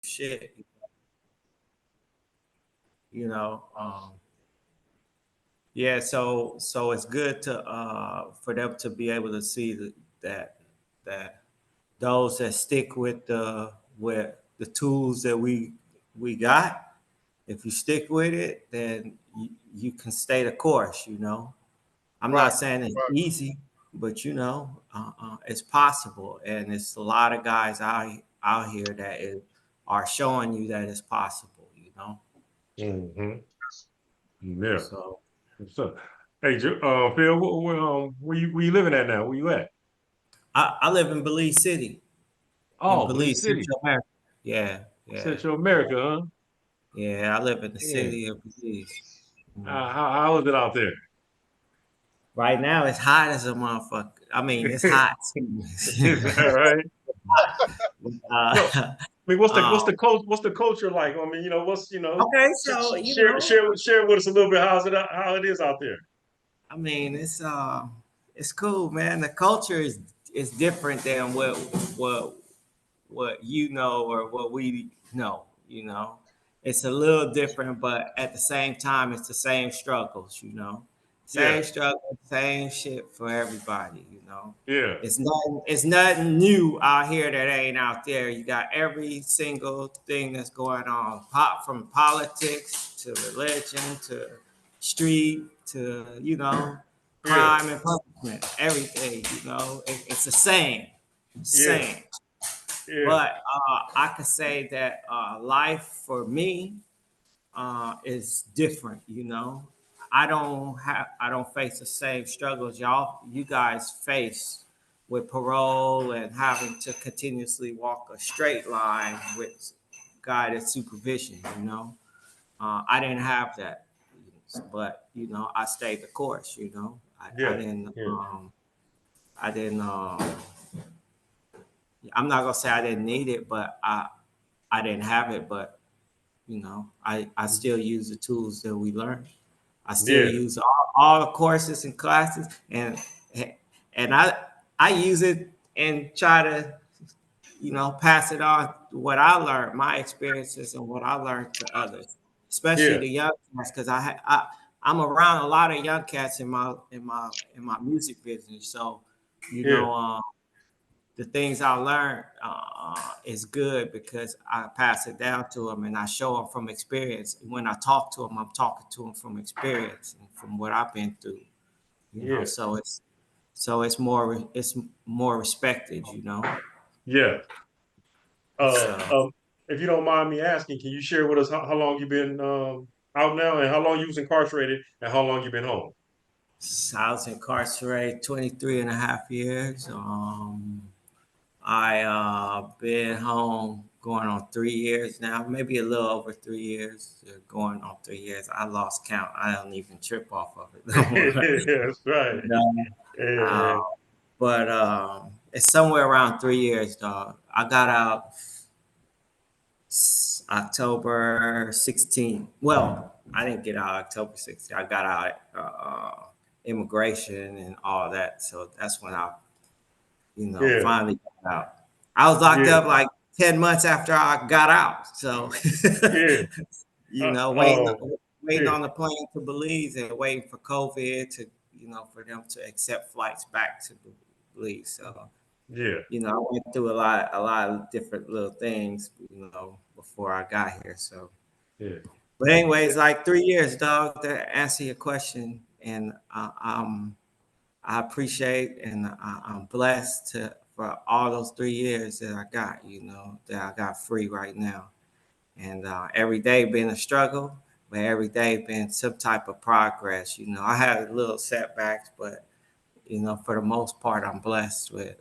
shit, you know. Yeah, so it's good to for them to be able to see that that those that stick with the tools that we got, if you stick with it, then you can stay the course, you know. I'm not Right, saying it's right. easy, but you know, it's possible, and it's a lot of guys out here that are showing you that it's possible, you know. Mm-hmm. Yeah. So So, hey, Phil, where you living at now? Where you at? I live in Belize City, in Oh, Belize Belize, City, Central America. Yeah, yeah, Central America, huh? yeah. I live in the Yeah. city of Belize. Mhm. How is it out there? Right now, it's hot as a motherfucker. I mean, it's hot. Is that right? No, uh, I mean, what's the um, what's the culture like? I mean, what's okay, so you know, share with us a little bit how it is out there. I mean, it's cool, man. The culture is different than what what you know or what we know. You know, it's a little different, but at the same time, it's the same struggles. You know, Yeah, same struggle, same shit for everybody. You know, yeah, it's nothing new out here that ain't out there. You got every single thing that's going on, from politics to religion to street to yeah, crime and punishment, everything. It's the same, yeah, same. yeah, But I could say that life for me is different. I don't face the same struggles you guys face with parole and having to continuously walk a straight line with guided supervision. I didn't have that, but I stayed the course. I yeah, didn't. yeah, I didn't. I'm not gonna say I didn't need it, but I didn't have it. But I still use the tools that we learned. I still yeah, use all the courses and classes, and I use it and try to pass it on what I learned, my experiences, and what I learned to others, especially yeah, the young cats, because I'm around a lot of young cats in my music business. So you yeah, know, the things I learned is good because I pass it down to them and I show them from experience. When I talk to them, I'm talking to them from experience and from what I've been through. yeah, So it's more respected. yeah. So If you don't mind me asking, can you share with us how long you've been out now, and how long you was incarcerated, and how long you been home? I was incarcerated 23 and a half years. I been home going on 3 years now, maybe a little over 3 years. Going on 3 years. I lost count. I don't even trip off of it no more. That's right. You know? uh, Yeah, but it's somewhere around 3 years, dog. I got out October 16th. Well, I didn't get out October 16th. I got out immigration and all that. So that's when I yeah, finally got out. I was locked yeah, up like 10 months after I got out. So, yeah. waiting, Oh, waiting yeah, on the plane to Belize and waiting for COVID to, for them to accept flights back to Belize. So, yeah, I went through a lot of different little things, before I got here. So, yeah, but anyways, like 3 years, dog, to answer your question. And I appreciate and I'm blessed for all those 3 years that I got, that I got free right now. And every day been a struggle, but every day been some type of progress. I had little setbacks, but for the most part, I'm blessed with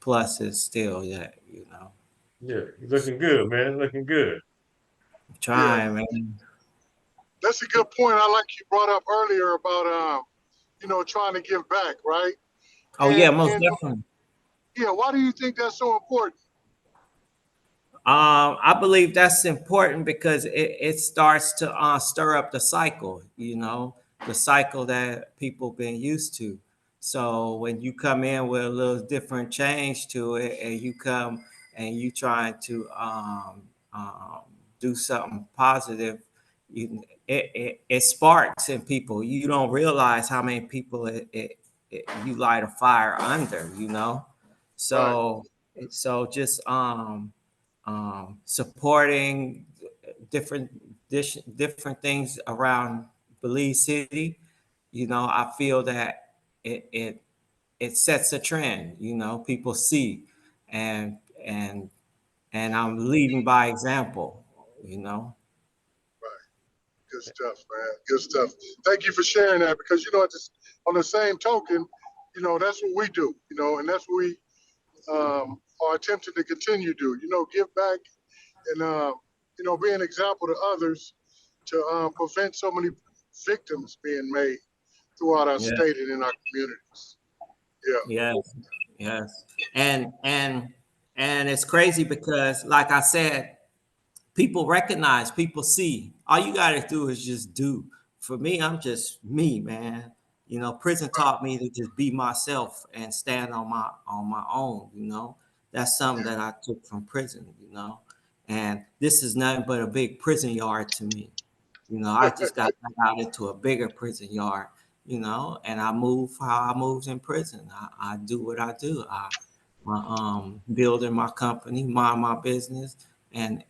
pluses still. Yet. yeah. You're looking good, man. Looking good. Yeah, Trying, man. that's a good point. I like you brought up earlier about trying to give back, right? Oh yeah, most And definitely. yeah, why do you think that's so important? I believe that's important because it starts to stir up the cycle, the cycle that people been used to. So when you come in with a little different change to it and you come and you trying to do something positive, it sparks in people. You don't realize how many people you light a fire under, you know. Right. So just supporting different different things around Belize City, you know, I feel that it sets a trend. You know, people see, and and and I'm leading by example. You know. Right. Good stuff, man. Good stuff. Thank you for sharing that because, on the same token, that's what we do, and that's what we are attempting to continue to do, give back and, be an example to others to prevent so many victims being made throughout our Yeah. state and in our communities. Yeah. Yes. Yes. And it's crazy because, like I said, people recognize, people see. All you got to do is just do. For me, I'm just me, man. You know, prison taught me to just be myself and stand on my own. You know, that's something that I took from prison. You know, and this is nothing but a big prison yard to me. You know, I just got out into a bigger prison yard. You know, and I move how I moves in prison. I do what I do. Building my company, mind my business, and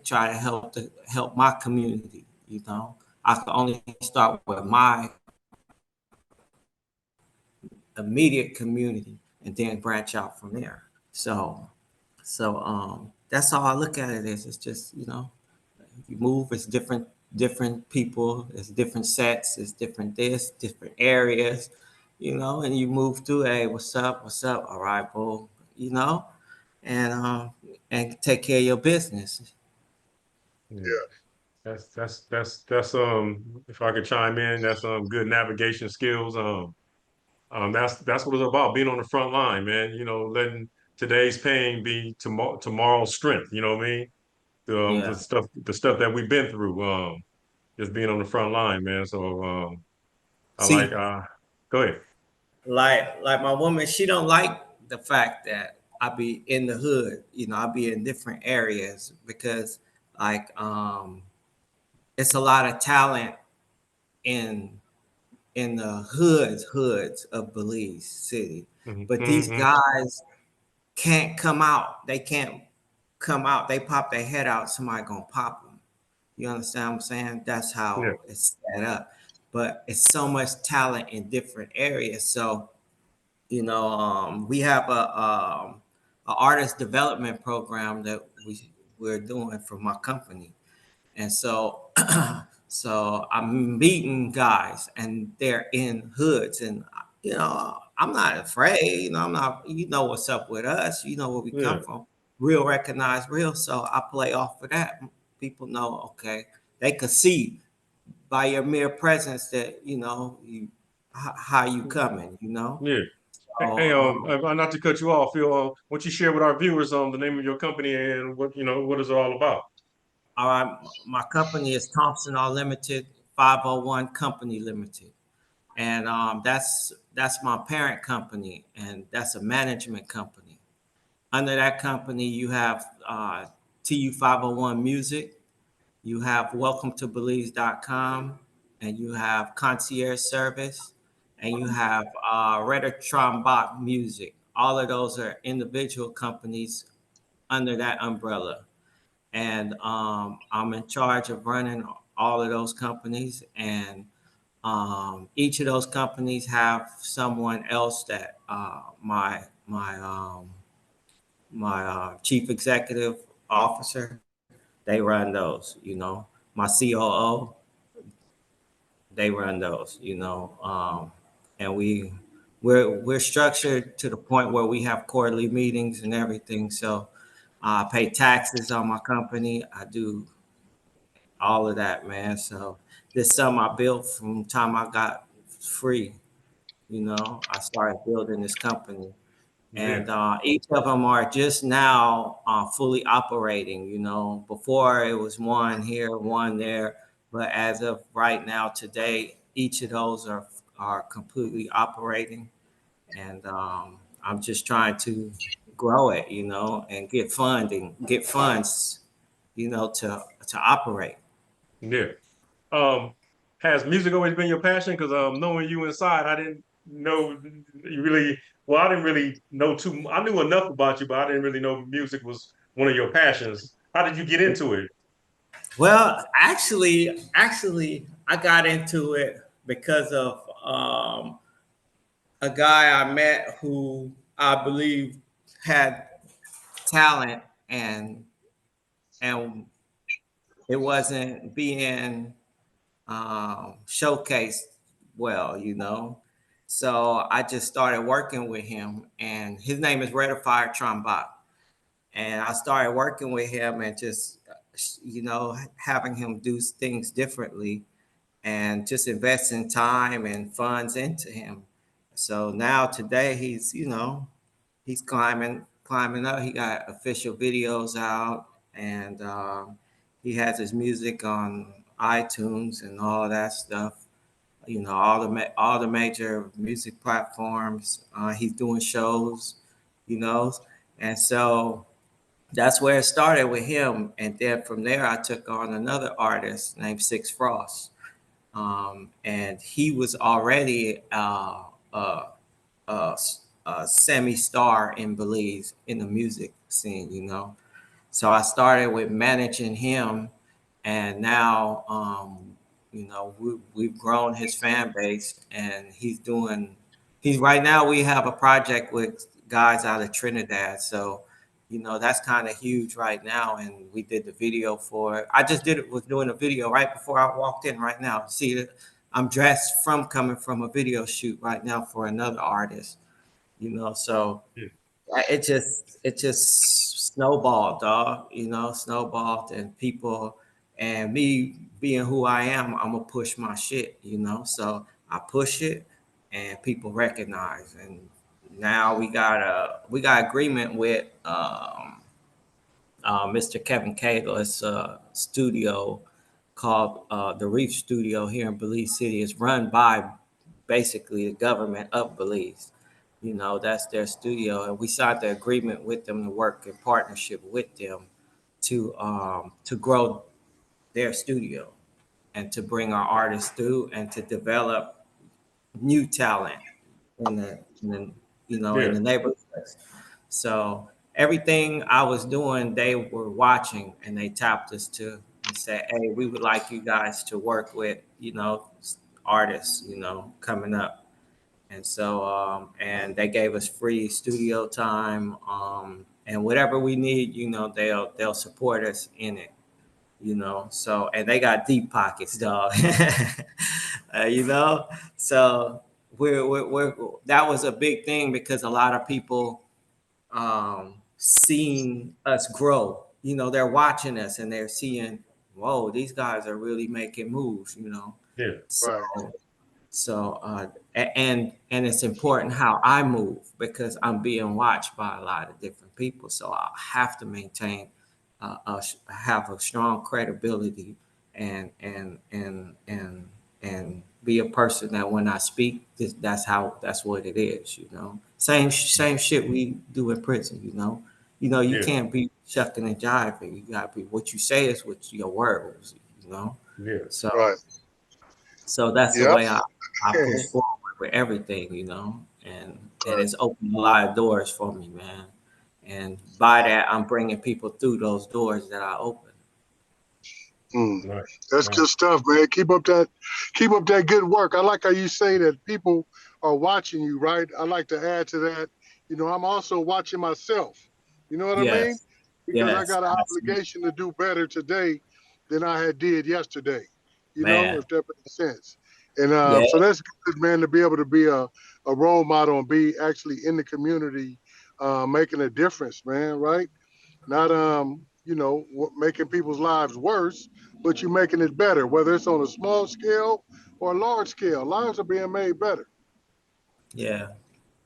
try to help my community. You know, I can only start with my immediate community and then branch out from there. So that's how I look at it. Is it's just, you know, you move, it's different people, it's different sets, it's different this, different areas, you know, and you move through. Hey, what's up, all right, boo, you know, and take care of your business. Yeah. Yeah. That's if I could chime in, that's good navigation skills. That's what it's about, being on the front line, man. You know, letting today's pain be tomorrow's strength. You know what I mean? The Yeah. stuff that we've been through. Just being on the front line, man. So I like. See, Go ahead. like my woman, she don't like the fact that I be in the hood. You know, I be in different areas because like it's a lot of talent in the hoods of Belize City. But these Mm-hmm. guys can't come out. They can't come out. They pop their head out, somebody gonna pop them. You understand what I'm saying? That's Yeah. how it's set up. But it's so much talent in different areas. So, you know, we have a artist development program that we're doing for my company. And so so I'm meeting guys and they're in hoods, and you know, I'm not afraid, you know, I'm not, you know what's up with us, you know where we come Yeah. from. Real recognize real. So I play off of that. People know, okay, they could see by your mere presence that, you know, how you coming, you know. Yeah. Hey, So not to cut you off, Phil. What you share with our viewers on the name of your company and what is it all about? all right, my company is Thompson Unlimited 501 Company Limited. And that's my parent company, and that's a management company. Under that company, you have TU 501 Music, you have Welcome to Belize.com, and you have Concierge Service, and you have Retrotrombot Music. All of those are individual companies under that umbrella, and I'm in charge of running all of those companies, and each of those companies have someone else that my chief executive officer, they run those. You know, my COO, they run those. You know, and we're structured to the point where we have quarterly meetings and everything. So I pay taxes on my company. I do all of that, man. So this summer I built from the time I got free. You know, I started building this company, Yeah. and each of them are just now fully operating. You know, before it was one here, one there, but as of right now, today, each of those are completely operating, and I'm just trying to grow it, and get funding, get funds, to operate. Yeah. Um, has music always been your passion? Because knowing you inside, I didn't know you really. Well, I didn't really know too. I knew enough about you, but I didn't really know music was one of your passions. How did you get into it? Well, actually, I got into it because of a guy I met who I believe had talent, and it wasn't being showcased well. So I just started working with him, and his name is Redifier Trombot. And I started working with him and just, having him do things differently and just investing time and funds into him. So now today he's climbing up. He got official videos out, and he has his music on iTunes and all that stuff. All the major music platforms. He's doing shows, you know, and so that's where it started with him. And then from there, I took on another artist named Six Frost, and he was already a, a semi-star in Belize in the music scene. So I started with managing him, and now we've grown his fan base, and he's right now we have a project with guys out of Trinidad. So that's kind of huge right now, and we did the video for it. I just was doing a video right before I walked in right now. See, I'm dressed from coming from a video shoot right now for another artist. So Yeah, it just snowballed, dog. Snowballed, and people, and me being who I am, I'm gonna push my shit. So I push it, and people recognize. And now we got agreement with Mr. Kevin Cagle. It's a studio called the Reef Studio here in Belize City. It's run by basically the government of Belize. That's their studio, and we signed the agreement with them to work in partnership with them to grow their studio and to bring our artists through and to develop new talent in the yeah, neighborhoods. So everything I was doing, they were watching, and they tapped us to and said, "Hey, we would like you guys to work with artists, coming up." And so and they gave us free studio time, and whatever we need, they'll support us in it. So, and they got deep pockets, dog. uh, you know so we're that was a big thing because a lot of people seeing us grow. They're watching us, and they're seeing, whoa, these guys are really making moves. yeah, So Right. and it's important how I move because I'm being watched by a lot of different people. So I have to maintain, have a strong credibility, and be a person that when I speak, that's what it is. Same shit we do in prison. You yeah, can't be shucking and jiving. You gotta be, what you say is what your words. yeah, So Right. so that's the Yep. way I push forward with everything. And it's opened a lot of doors for me, man. And by that, I'm bringing people through those doors that I open. Mm. right, That's right, good stuff, man. Keep up that good work. I like how you say that people are watching you, right? I like to add to that. I'm also watching myself. You know what I mean? Yes, Because I yes, got an absolutely. obligation to do better today than I had did yesterday. Man. If that makes sense. And Yeah, so that's good, man, to be able to be a role model and be actually in the community, making a difference, man, right? Not making people's lives worse, but you making it better, whether it's on a small scale or a large scale. Lives are being made better. yeah,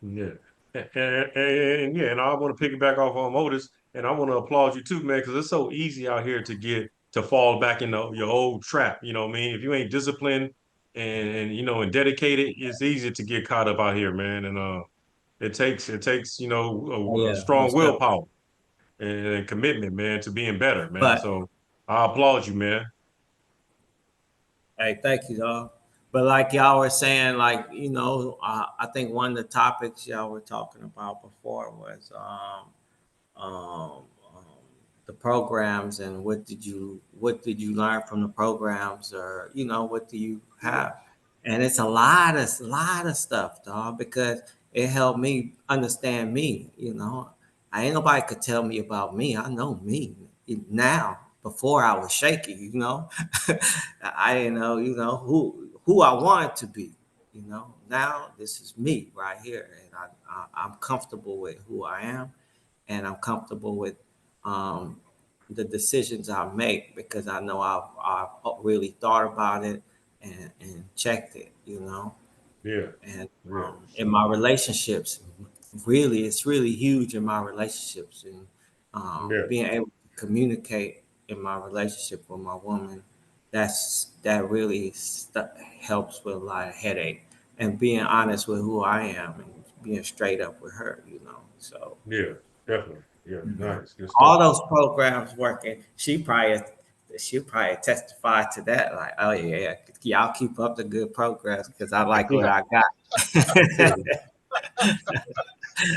yeah. And yeah, and I want to piggyback off on Otis, and I want to applaud you too, man, because it's so easy out here to fall back in your old trap. You know what I mean? If you ain't disciplined and dedicated, it's easy to get caught up out here, man. And it takes Oh, a yeah, strong most definitely. willpower and commitment, man, to being better, man. But So I applaud you, man. hey, thank you, dog. But like y'all were saying, like I think one of the topics y'all were talking about before was um, um, the programs and what did you learn from the programs, or what do you Yeah. have. And it's a lot of stuff, dog, because it helped me understand me. I ain't nobody could tell me about me. I know me now. Before I was shaky, I didn't know who I wanted to be. Now this is me right here, and I'm comfortable with who I am, and I'm comfortable with um, the decisions I make, because I know I've really thought about it and checked it, Yeah, and yeah, in my relationships, it's really huge in my relationships, and yeah, being able to communicate in my relationship with my woman, that really helps with a lot of headache, and being honest with who I am and being straight up with her, so yeah, definitely. Yeah, you know, nice, good all stuff. those programs working. She probably testify to that. Like, oh yeah, y'all keep up the good progress because I like what I got.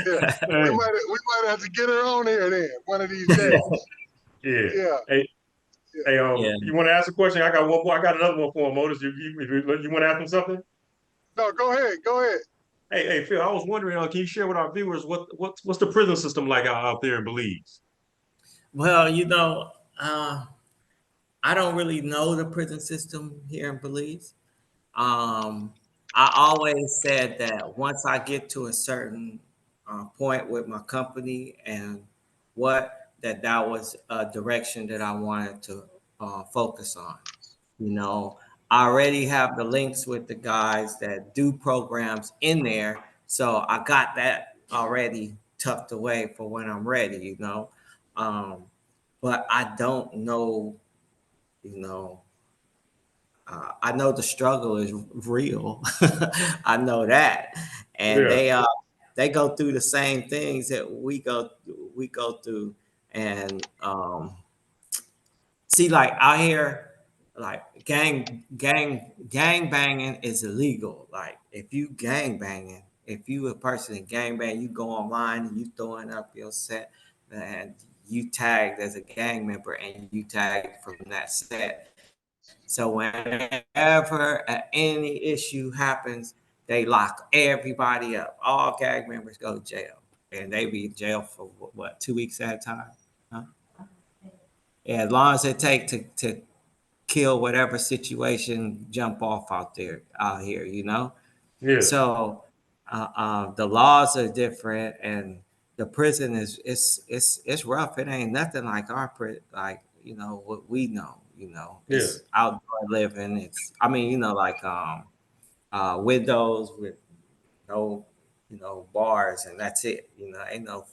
Yeah. We Hey, might have to get her on here then one of these days. yeah. Yeah. Hey, Yeah. hey, Yeah. you want to ask a question? I got one more. I got another one for him, Otis. You want to ask him something? No, go ahead. Go ahead. Hey, Phil. I was wondering, can you share with our viewers what's the prison system like out there in Belize? Well, I don't really know the prison system here in Belize. Um, I always said that once I get to a certain point with my company and that was a direction that I wanted to focus on. You know, I already have the links with the guys that do programs in there, so I got that already tucked away for when I'm ready. Um, but I don't know, you know, I know the struggle is real. I know that, and Yeah, they go through the same things that we go through, and see, like out here, like gang banging is illegal. Like if you gang banging, if you a person in gang bang, you go online and you throwing up your set, and you tagged as a gang member and you tagged from that set. So whenever any issue happens, they lock everybody up. All gang members go to jail, and they be in jail for what 2 weeks at a time. Huh? Yeah, as long as it take to kill whatever situation jump off out here, yeah, So the laws are different, and the prison is it's rough. It ain't nothing like our prison, like what we know. yeah, It's outdoor living. It's I mean like windows with no bars, and that's it. Ain't no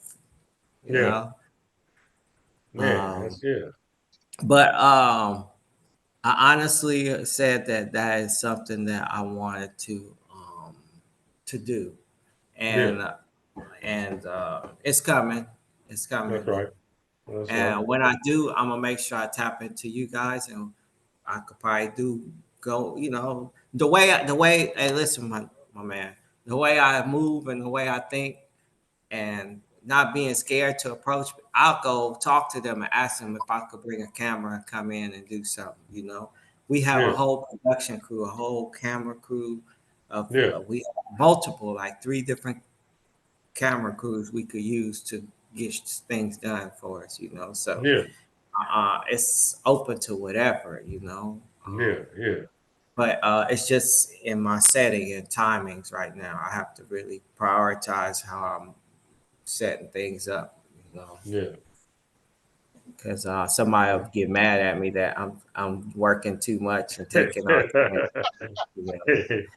you yeah. know. Man, Um, that's yeah, but I honestly said that is something that I wanted to do, yeah. and it's coming. It's That's coming, right. That's right. and when I do, I'm gonna make sure I tap into you guys, and I could probably do go. The way. Hey, listen, my man. The way I move and the way I think, and not being scared to approach, I'll go talk to them and ask them if I could bring a camera and come in and do something. We have a Yeah, whole production crew, a whole camera crew of yeah, we have multiple, like 3 different camera crews we could use to get things done for us. So yeah, it's open to whatever, yeah, yeah, but it's just in my setting and timings right now. I have to really prioritize how I'm setting things up, yeah. because somebody will get mad at me that I'm working too much and taking on too Yeah. much.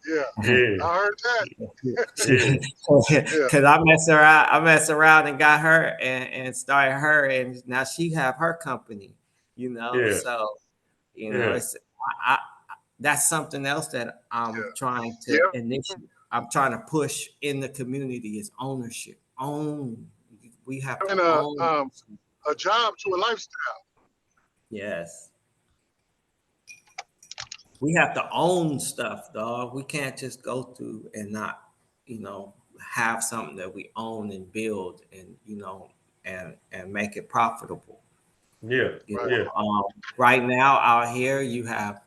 Yeah, I heard that. yeah, Yeah. Because I mess around and got her and started her, and now she have her company, yeah, So yeah, it's I, that's something else that I'm trying to Yeah. initiate. I'm trying to push in the community is ownership. We have to And own. a job to a lifestyle. Yes. We have to own stuff, dog. We can't just go through and not, have something that we own and build and, and make it profitable. Yeah, Right. yeah, Right now out here, you have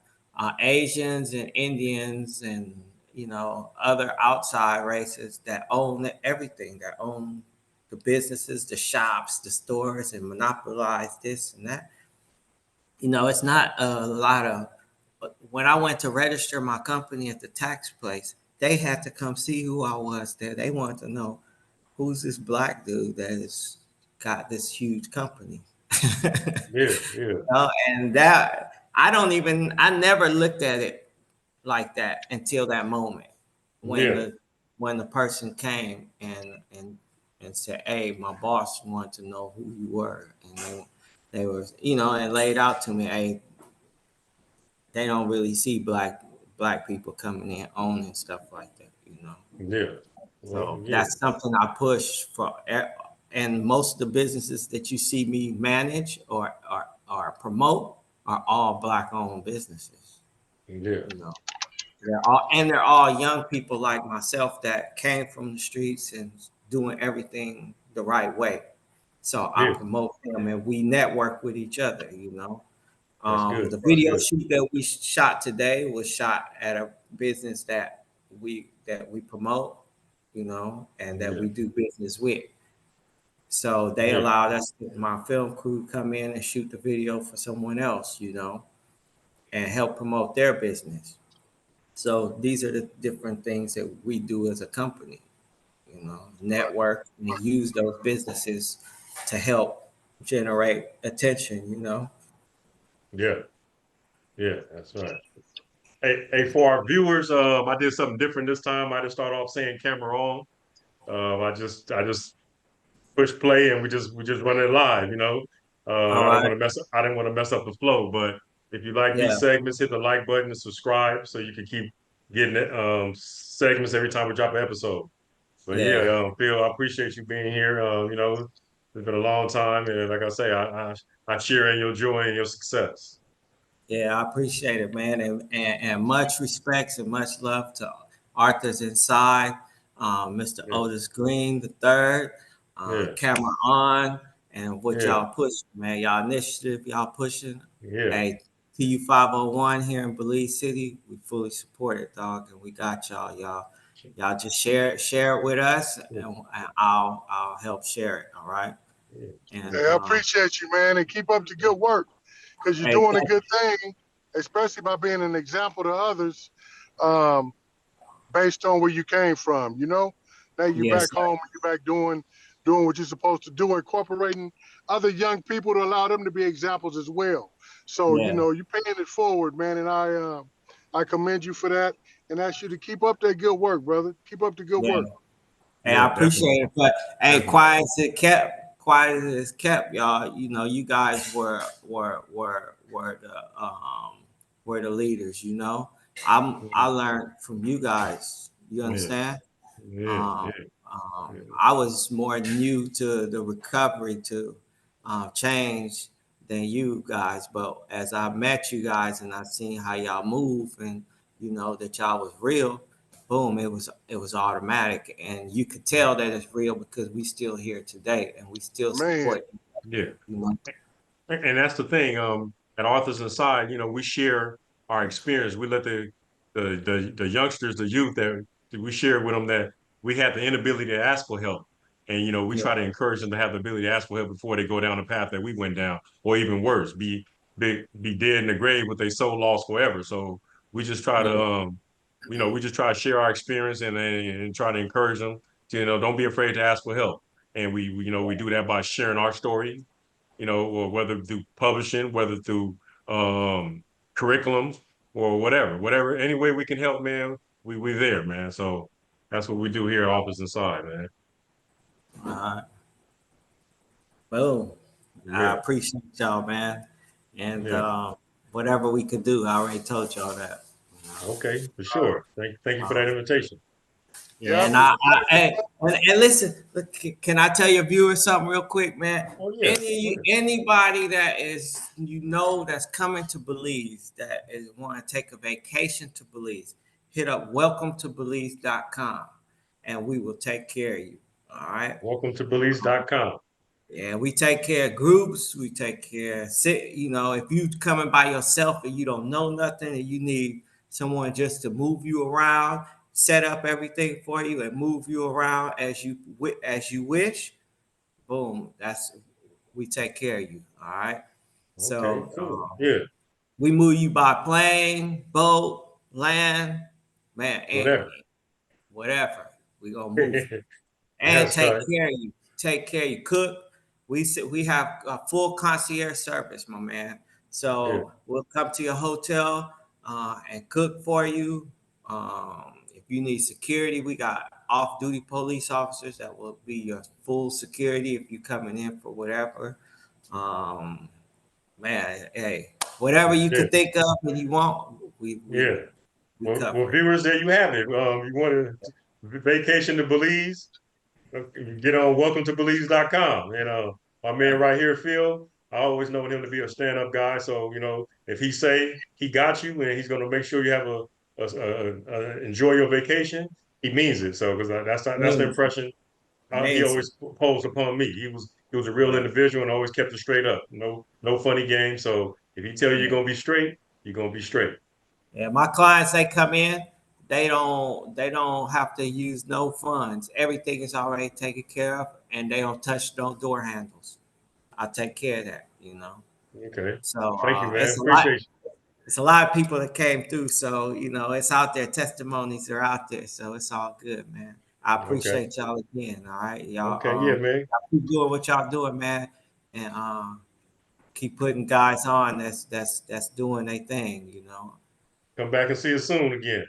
Asians and Indians and, other outside races that own everything, that own the businesses, the shops, the stores, and monopolize this and that. It's not a lot of. When I went to register my company at the tax place, they had to come see who I was there. They wanted to know who's this black dude that has got this huge company. yeah, yeah, And that I never looked at it like that until that moment when yeah, the person came and said, "Hey, my boss wanted to know who you were," and they were, and laid out to me, "Hey, they don't really see black people coming in owning stuff like that." yeah. So Well, yeah, that's something I push for. And most of the businesses that you see me manage or promote are all black owned businesses. yeah, You know, they're all young people like myself that came from the streets and doing everything the right way. So I yeah. promote them and we network with each other. That's good. The That's video good. shoot that we shot today was shot at a business that we promote, and that Yeah, we do business with. So they yeah, allowed us, my film crew, come in and shoot the video for someone else, and help promote their business. So these are the different things that we do as a company, Right. network and use those businesses to help generate attention. yeah, yeah. That's right. Hey, for our viewers, I did something different this time. I just start off saying camera on. I just push play and we just run it live. All I don't want right. to mess. I didn't want to mess up the flow. But if you like Yeah. these segments, hit the like button and subscribe so you can keep getting it, segments every time we drop an episode. But yeah, Yeah. Phil, I appreciate you being here. It's been a long time, and like I say, I cheer in your joy and your success. Yeah, I appreciate it, man, and much respects and much love to Arthur's Inside, Mr. Yeah, Otis Green the third, yeah, Camera On, and what yeah, y'all pushing, man. Y'all initiative, y'all pushing. yeah, Hey, TU 501 here in Belize City, we fully support it, dog, and we got y'all. Y'all just share it with us, and I'll help share it. All right, yeah, and Hey, I appreciate you, man, and keep up the good work because you're hey, doing a good thing, especially by being an example to others, um, based on where you came from. Now you yes, back sir. home, you back doing what you're supposed to do, incorporating other young people to allow them to be examples as well. So Yeah, you're paying it forward, man, and I commend you for that, and ask you to keep up that good work, brother. Keep up the good yeah. work. Hey, yeah, I definitely, appreciate it, but hey, definitely. quiet as it kept, y'all. You guys were the leaders. I learned from you guys. You Yeah, understand? yeah, Um, yeah, yeah, I was more new to the recovery to change than you guys, but as I met you guys and I seen how y'all move and that y'all was real, boom, it was automatic, and you could tell that it's real because we still here today and we still Man, support. yeah. You know? And that's the thing. At Authors Inside, we share our experience. We let the youngsters, the youth, that we share with them that we have the inability to ask for help, and we Yeah, try to encourage them to have the ability to ask for help before they go down the path that we went down, or even worse, be dead in the grave with their soul lost forever. So we just try yeah, to we just try to share our experience and try to encourage them to don't be afraid to ask for help. And we do that by sharing our story, or whether through publishing, whether through curriculum or whatever, any way we can help, man, we there, man. So that's what we do here at Office Inside, man. uh, boom. I Yeah, appreciate y'all, man, and yeah. whatever we could do, I already told y'all that. Okay, for sure. Thank you for Uh, that invitation. Yeah, Yep. and and listen, look, can I tell your viewers something real quick, man? Oh yeah. Anybody that is that's coming to Belize that is want to take a vacation to Belize, hit up welcometobelize.com and we will take care of you. All right. Welcome to Belize.com. Yeah, we take care of groups. We take care. If you coming by yourself and you don't know nothing, and you need someone just to move you around, set up everything for you, and move you around as you wish. Boom. We take care of you. All right. Okay, So cool. Yeah, we move you by plane, boat, land, man, whatever. whatever. We gonna move you and That's take right. care of you. Take care of you. Cook. We have a full concierge service, my man. Yeah. So we'll come to your hotel and cook for you. If you need security, we got off-duty police officers that will be your full security if you're coming in for whatever. Um, Man, hey, whatever you Yeah. could think of and you want, Yeah. we Well, cover it. viewers, there you have it. You want to vacation to Belize? Get on welcome to Belize.com. And my man right here, Phil, I always know him to be a stand-up guy. So, if he say he got you and he's going to make sure you have enjoy your vacation, he means it. So, because that's the Amazing, impression he amazing. always posed upon me. He was a real Yeah, individual and always kept it straight up. No funny games. So if he tell you you're yeah. gonna be straight, you're gonna be straight. Yeah, my clients they come in, they don't have to use no funds. Everything is already taken care of, and they don't touch no door handles. I take care of that. Okay. So Thank you, man. it's a lot. Appreciate It's a lot of people that came through. So it's out there. Testimonies are out there. So it's all good, man. I you. Okay. appreciate y'all again. All right, Okay. Yeah, man. y'all keep doing what y'all doing, man, and keep putting guys on that's doing their thing. Come back and see us soon again.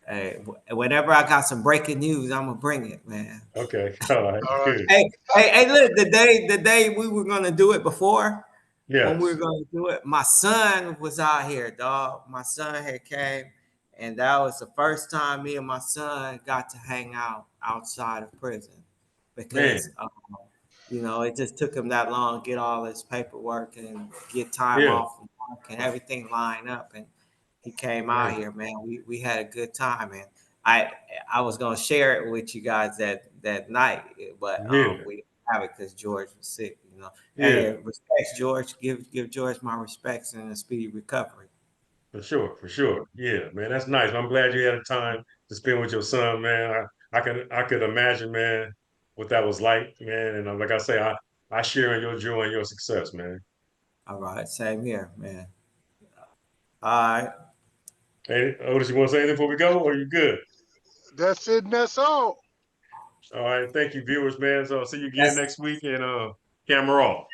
Hey, whenever I got some breaking news, I'm gonna bring it, man. Okay. All right. All right. Good. Hey, look, the day we were gonna do it before, when we were Yes. gonna do it, my son was out here, dog. My son had came, and that was the first time me and my son got to hang out outside of prison because Man. it just took him that long to get all his paperwork and get time Yeah. off from work and everything lined up. And he came out Man. here, man. We had a good time, and I was gonna share it with you guys that night, but Yeah. we didn't have it because George was sick. Yeah. Hey, respects George. Give George my respects and a speedy recovery. For sure. For sure. Yeah, man. That's nice. I'm glad you had a time to spend with your son, man. I could imagine, man, what that was like, man. And like I say, I share in your joy and your success, man. All right, same here, man. All right. Hey, Otis, you want to say anything before we go, or you good? That's it, and that's all. All right, thank you, viewers, man. So I'll see you again That's next week, and camera off.